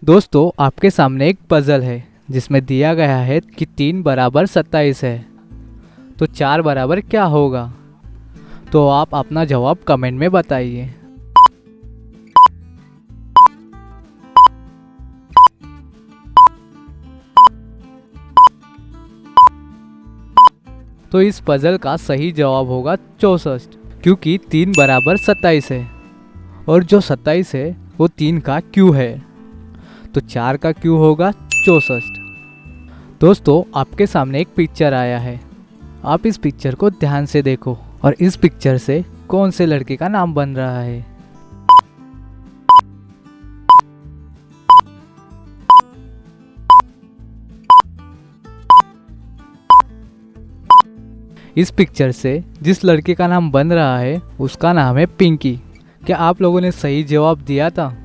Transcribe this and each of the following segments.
दोस्तों, आपके सामने एक पजल है जिसमें दिया गया है कि 3 बराबर 27 है, तो 4 बराबर क्या होगा। तो आप अपना जवाब कमेंट में बताइए। तो इस पजल का सही जवाब होगा 64, क्योंकि 3 बराबर 27 है और जो 27 है वो 3 का क्यू है, तो 4 का क्यू होगा 64। दोस्तों, आपके सामने एक पिक्चर आया है। आप इस पिक्चर को ध्यान से देखो और इस पिक्चर से कौन से लड़के का नाम बन रहा है। इस पिक्चर से जिस लड़के का नाम बन रहा है उसका नाम है पिंकी। क्या आप लोगों ने सही जवाब दिया था?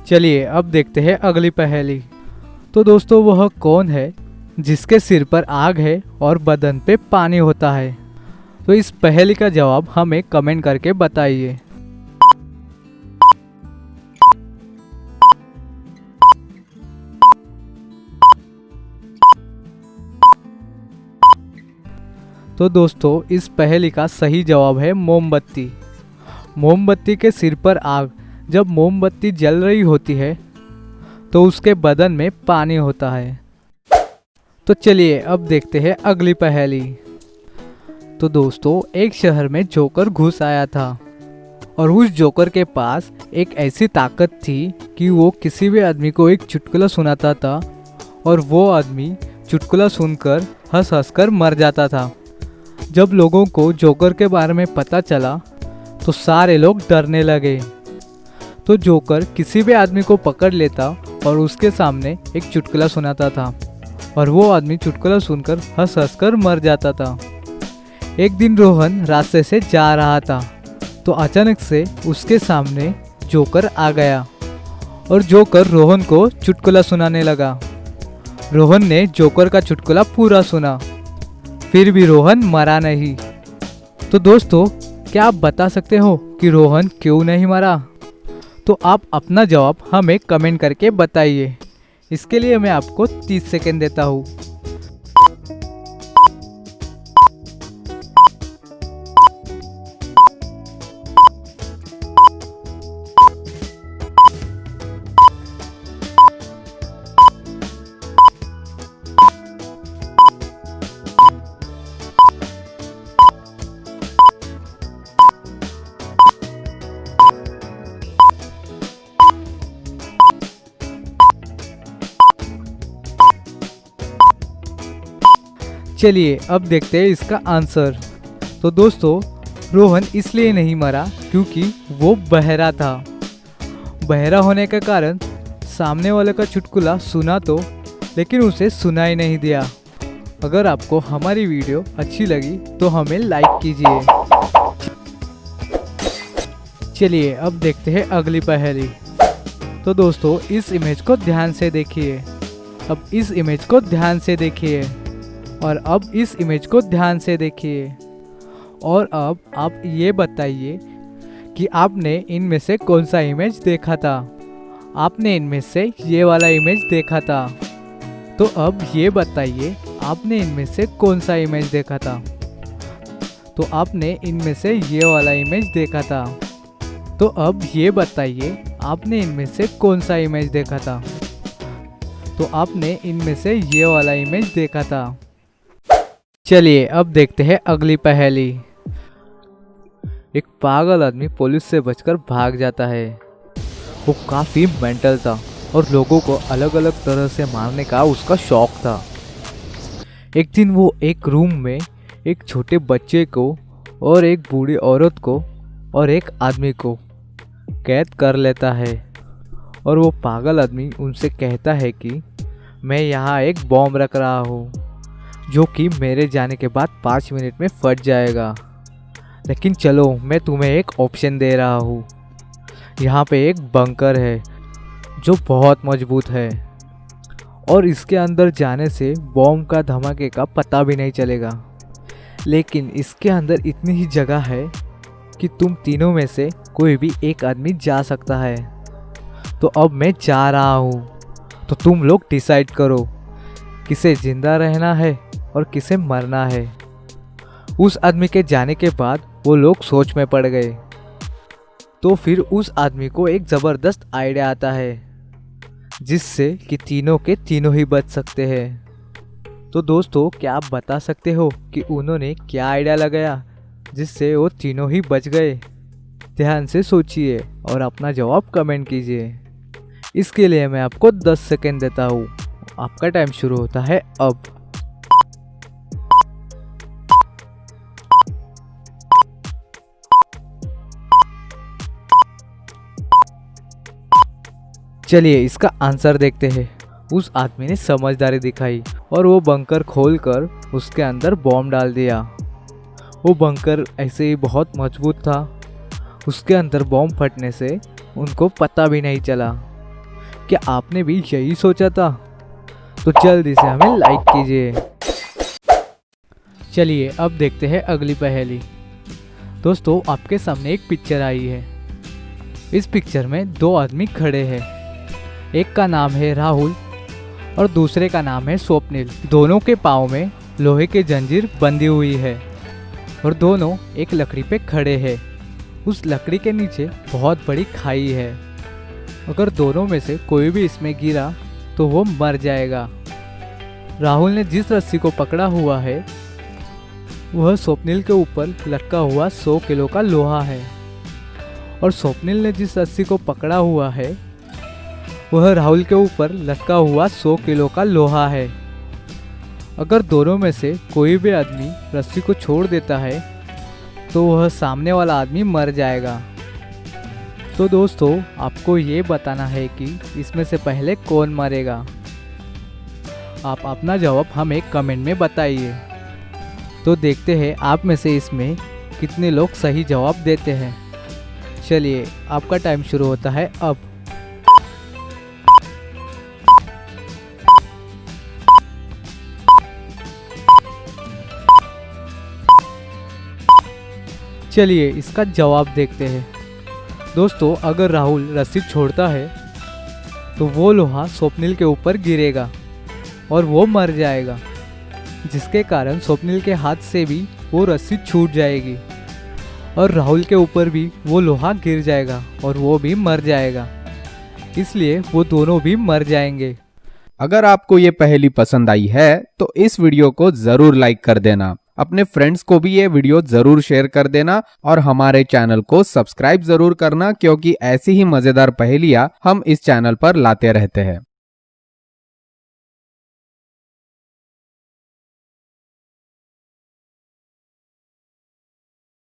चलिए अब देखते हैं अगली पहेली। तो दोस्तों, वह कौन है जिसके सिर पर आग है और बदन पे पानी होता है? तो इस पहेली का जवाब हमें कमेंट करके बताइए। तो दोस्तों, इस पहेली का सही जवाब है मोमबत्ती। मोमबत्ती के सिर पर आग, जब मोमबत्ती जल रही होती है तो उसके बदन में पानी होता है। तो चलिए अब देखते हैं अगली पहेली। तो दोस्तों, एक शहर में जोकर घुस आया था और उस जोकर के पास एक ऐसी ताकत थी कि वो किसी भी आदमी को एक चुटकुला सुनाता था और वो आदमी चुटकुला सुनकर हंस हंस कर मर जाता था। जब लोगों को जोकर के बारे में पता चला तो सारे लोग डरने लगे। तो जोकर किसी भी आदमी को पकड़ लेता और उसके सामने एक चुटकुला सुनाता था और वो आदमी चुटकुला सुनकर हंस हंस कर मर जाता था। एक दिन रोहन रास्ते से जा रहा था तो अचानक से उसके सामने जोकर आ गया और जोकर रोहन को चुटकुला सुनाने लगा। रोहन ने जोकर का चुटकुला पूरा सुना, फिर भी रोहन मरा नहीं। तो दोस्तों, क्या आप बता सकते हो कि रोहन क्यों नहीं मरा? तो आप अपना जवाब हमें कमेंट करके बताइए। इसके लिए मैं आपको 30 सेकंड देता हूँ। चलिए अब देखते हैं इसका आंसर। तो दोस्तों, रोहन इसलिए नहीं मरा क्योंकि वो बहरा था। बहरा होने के कारण सामने वाले का चुटकुला सुना तो, लेकिन उसे सुनाई नहीं दिया। अगर आपको हमारी वीडियो अच्छी लगी तो हमें लाइक कीजिए। चलिए अब देखते हैं अगली पहेली। तो दोस्तों, इस इमेज को ध्यान से देखिए। अब इस इमेज को ध्यान से देखिए और अब इस इमेज को ध्यान से देखिए और अब आप ये बताइए कि आपने इनमें से कौन सा इमेज देखा था। आपने इनमें से ये वाला इमेज देखा था, तो अब ये बताइए आपने इनमें से कौन सा इमेज देखा था। तो आपने इनमें से ये वाला इमेज देखा था, तो अब ये बताइए आपने इनमें से कौन सा इमेज देखा था। तो आपने इनमें से ये वाला इमेज देखा था। चलिए अब देखते हैं अगली पहेली। एक पागल आदमी पुलिस से बचकर भाग जाता है। वो काफ़ी मेंटल था और लोगों को अलग अलग तरह से मारने का उसका शौक था। एक दिन वो एक रूम में एक छोटे बच्चे को और एक बूढ़ी औरत को और एक आदमी को कैद कर लेता है और वो पागल आदमी उनसे कहता है कि मैं यहाँ एक बॉम्ब रख रहा हूँ जो कि मेरे जाने के बाद 5 मिनट में फट जाएगा, लेकिन चलो मैं तुम्हें एक ऑप्शन दे रहा हूँ। यहाँ पे एक बंकर है जो बहुत मजबूत है और इसके अंदर जाने से बॉम्ब का धमाके का पता भी नहीं चलेगा, लेकिन इसके अंदर इतनी ही जगह है कि तुम तीनों में से कोई भी एक आदमी जा सकता है। तो अब मैं जा रहा हूँ। तो तुम लोग डिसाइड करो किसे जिंदा रहना है और किसे मरना है। उस आदमी के जाने के बाद वो लोग सोच में पड़ गए। तो फिर उस आदमी को एक ज़बरदस्त आइडिया आता है जिससे कि तीनों के तीनों ही बच सकते हैं। तो दोस्तों, क्या आप बता सकते हो कि उन्होंने क्या आइडिया लगाया जिससे वो तीनों ही बच गए? ध्यान से सोचिए और अपना जवाब कमेंट कीजिए। इसके लिए मैं आपको 10 सेकंड देता हूँ। आपका टाइम शुरू होता है अब। चलिए इसका आंसर देखते हैं। उस आदमी ने समझदारी दिखाई और वो बंकर खोलकर उसके अंदर बॉम्ब डाल दिया। वो बंकर ऐसे ही बहुत मजबूत था। उसके अंदर बॉम्ब फटने से उनको पता भी नहीं चला। क्या आपने भी यही सोचा था? तो जल्दी से हमें लाइक कीजिए। चलिए अब देखते हैं अगली पहेली। दोस्तों, आपके सामने एक पिक्चर आई है। इस पिक्चर में दो आदमी खड़े हैं। एक का नाम है राहुल और दूसरे का नाम है स्वप्निल। दोनों के पाँव में लोहे की जंजीर बंधी हुई है और दोनों एक लकड़ी पे खड़े हैं। उस लकड़ी के नीचे बहुत बड़ी खाई है। अगर दोनों में से कोई भी इसमें गिरा तो वो मर जाएगा। राहुल ने जिस रस्सी को पकड़ा हुआ है वह स्वप्निल के ऊपर लटका हुआ 100 किलो का लोहा है और स्वप्निल ने जिस रस्सी को पकड़ा हुआ है वह राहुल के ऊपर लटका हुआ 100 किलो का लोहा है। अगर दोनों में से कोई भी आदमी रस्सी को छोड़ देता है तो वह सामने वाला आदमी मर जाएगा। तो दोस्तों, आपको ये बताना है कि इसमें से पहले कौन मरेगा। आप अपना जवाब हमें कमेंट में बताइए। तो देखते हैं आप में से इसमें कितने लोग सही जवाब देते हैं। चलिए आपका टाइम शुरू होता है अब। चलिए इसका जवाब देखते हैं। दोस्तों, अगर राहुल रस्सी छोड़ता है तो वो लोहा स्वप्निल के ऊपर गिरेगा और वो मर जाएगा, जिसके कारण स्वप्निल के हाथ से भी वो रस्सी छूट जाएगी और राहुल के ऊपर भी वो लोहा गिर जाएगा और वो भी मर जाएगा। इसलिए वो दोनों भी मर जाएंगे। अगर आपको ये पहेली पसंद आई है तो इस वीडियो को जरूर लाइक कर देना। अपने फ्रेंड्स को भी ये वीडियो जरूर शेयर कर देना और हमारे चैनल को सब्सक्राइब जरूर करना, क्योंकि ऐसी ही मजेदार पहेलियां हम इस चैनल पर लाते रहते हैं।